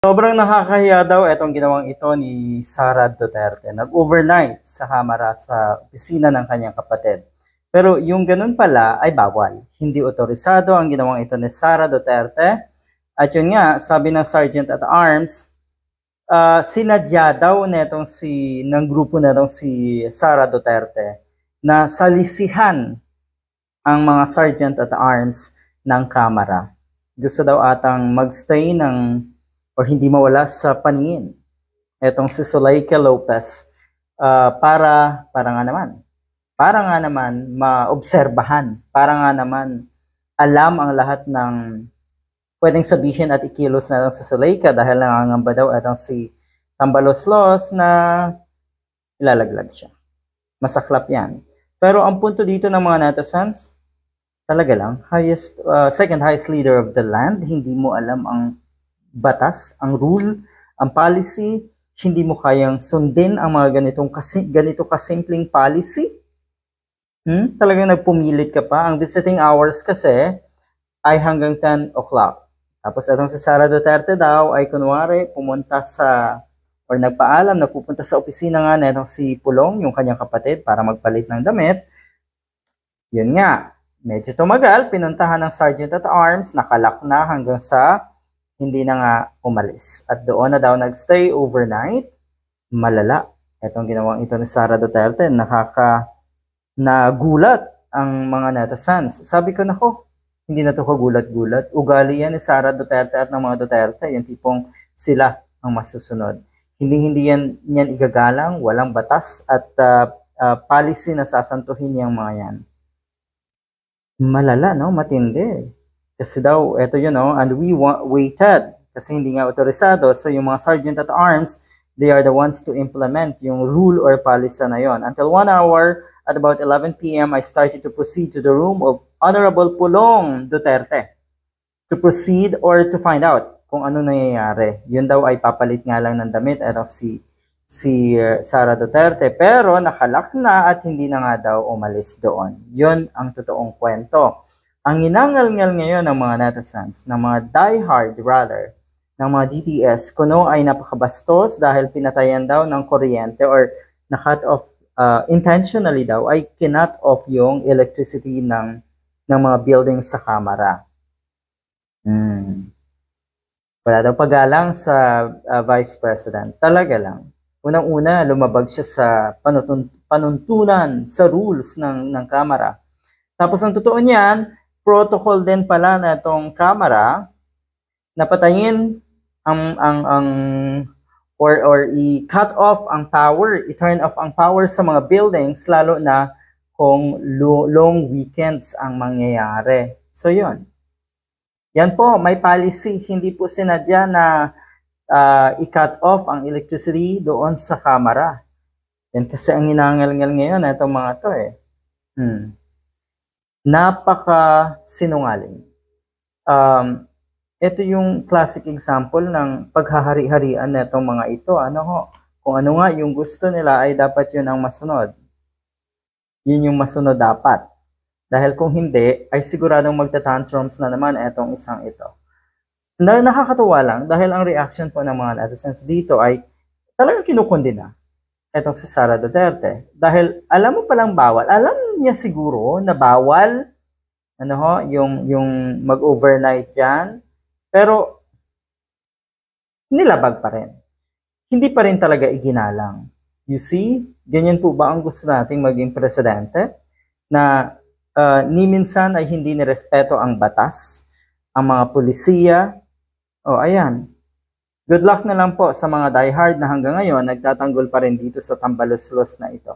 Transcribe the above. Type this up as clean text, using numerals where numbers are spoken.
Sobrang nakakahiya daw itong ginawang ito ni Sara Duterte. Nag-overnight sa kamera sa opisina ng kanyang kapatid. Pero yung ganun pala ay bawal. Hindi otorisado ang ginawang ito ni Sara Duterte. At yun nga, sabi ng Sergeant at Arms, sinadya daw ng grupo netong si Sara Duterte na salisihan ang mga Sergeant at Arms ng Kamara. Gusto daw atang magstay o hindi mawala sa paningin etong si Zuleika Lopez para nga naman maobserbahan, para nga naman alam ang lahat ng pwedeng sabihin at ikilos na si Zuleika dahil nangangamba daw itong si Tambaloslos na ilalaglag siya. Masaklap yan. Pero ang punto dito ng mga netizens, talaga lang, second highest leader of the land, hindi mo alam ang batas, ang rule, ang policy, hindi mo kayang sundin ang mga ganito kasimpleng policy? Talagang nagpumilit ka pa. Ang visiting hours kasi ay hanggang 10 o'clock. Tapos itong si Sara Duterte daw ay kunwari nagpaalam na pupunta sa opisina nga na itong si Pulong, yung kanyang kapatid, para magpalit ng damit. Yun nga, medyo tumagal, pinuntahan ng Sergeant at Arms, nakalak na hanggang sa hindi na nga umalis. At doon na daw nagstay overnight. Malala. Itong ginawang ito ni Sara Duterte, nagulat ang mga netizens. Sabi ko, nako, hindi na to kagulat-gulat. Ugali yan ni Sara Duterte at ng mga Duterte, yung tipong sila ang masusunod. Hindi yan igagalang, walang batas at policy na sasantuhin yung mga yan. Malala, no? Matindi. Kasi daw, eto yun, no? And we waited. Kasi hindi nga otorisado. So yung mga Sergeant at Arms, they are the ones to implement yung rule or policy na yon. Until 1 hour, at about 11 p.m., I started to proceed to the room of Honorable Pulong Duterte to proceed or to find out kung ano nangyayari. Yun daw ay papalit nga lang ng damit. Eto si Sara Duterte. Pero nakalak na at hindi na nga daw umalis doon. Yun ang totoong kwento. Ang inangal-ngal ngayon ng mga netizens, ng mga diehard rather, ng mga DTS, kuno ay napakabastos dahil pinatayan daw ng kuryente or na-cut off intentionally daw ay kinut off yung electricity ng mga buildings sa Kamara. Wala daw pagalang sa Vice President. Talaga lang. Unang-una, lumabag siya sa panuntunan sa rules ng Kamara. Tapos ang totoo niyan, protocol din pala na itong Kamara na patayin or i-cut off ang power, i-turn off ang power sa mga buildings, lalo na kung long weekends ang mangyayari. So yun. Yan po, may policy. Hindi po sinadya na i-cut off ang electricity doon sa Kamara. Yan kasi ang inangal-ngal ngayon na itong mga to eh. Napaka sinungaling. Ito yung classic example ng paghahari-harian na itong mga ito. Kung ano nga yung gusto nila ay dapat yun ang masunod. Yun yung masunod dapat. Dahil kung hindi, ay siguradong magta-tantrums na naman itong isang ito. Nakakatuwa lang dahil ang reaction po ng mga netizens dito ay talagang kinukundina etong si Sara Duterte. Dahil alam mo palang bawal. Alam niya siguro na bawal yung mag-overnight yan. Pero nilabag pa rin. Hindi pa rin talaga iginalang. You see? Ganyan po ba ang gusto nating maging presidente? Na ni minsan ay hindi nirespeto ang batas, ang mga pulisiya. Ayan. Good luck na lang po sa mga diehard na hanggang ngayon nagtatanggol pa rin dito sa tambaloslos na ito.